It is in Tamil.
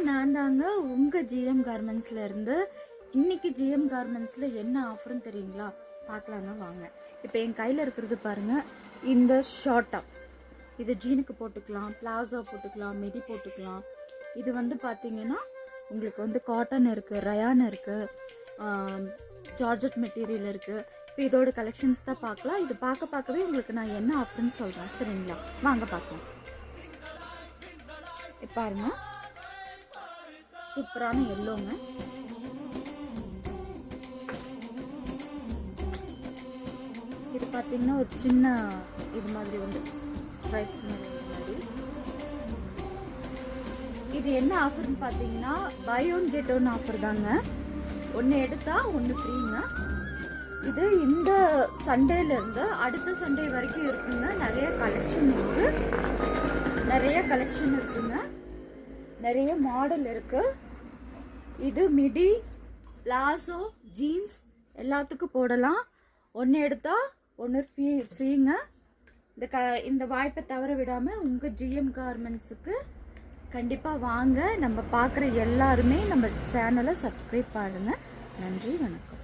நான் தாங்க உங்கள் ஜிஎம் கார்மெண்ட்ஸில் இருந்து. இன்னைக்கு ஜிஎம் கார்மெண்ட்ஸில் என்ன ஆஃபர்னு தெரியுங்களா? பார்க்கலாங்க வாங்க. இப்போ என் கையில் இருக்கிறது பாருங்கள், இந்த ஷார்ட்டாக இது ஜீனுக்கு போட்டுக்கலாம், பிளாசோ போட்டுக்கலாம், மிடி போட்டுக்கலாம். இது வந்து பார்த்தீங்கன்னா உங்களுக்கு வந்து காட்டன் இருக்குது, ரயான் இருக்குது, ஜார்ஜெட் மெட்டீரியல் இருக்குது. இப்போ இதோட கலெக்ஷன்ஸ் தான் பார்க்கலாம். இது பார்க்கவே உங்களுக்கு நான் என்ன ஆஃபர்னு சொல்கிறேன், சரிங்களா? வாங்க பார்க்கலாம். பாருங்க, சூப்பரான எல்லோங்க. இது பார்த்தீங்கன்னா ஒரு சின்ன இது மாதிரி வந்து ஸ்ட்ரைப்ஸ் மாதிரி. இது என்ன ஆஃபர்னு பார்த்தீங்கன்னா buy one get one offer தாங்க. ஒன்று எடுத்தா ஒன்று ஃப்ரீங்க. இது இந்த சண்டேலேருந்து அடுத்த சண்டே வரைக்கும் இருக்குங்க. நிறைய கலெக்ஷன் இருக்குங்க, நிறைய மாடல் இருக்கு. இது மிடி, பிளாசோ, ஜீன்ஸ் எல்லாத்துக்கும் போடலாம். ஒன்று எடுத்தா ஒன்று ஃப்ரீங்க. இந்த வாய்ப்பை தவற விடாமல் உங்கள் ஜிஎம் கார்மெண்ட்ஸுக்கு கண்டிப்பாக வாங்க. நம்ம பார்க்குற எல்லாருமே நம்ம சேனலை சப்ஸ்கிரைப் பண்ணுங்க. நன்றி, வணக்கம்.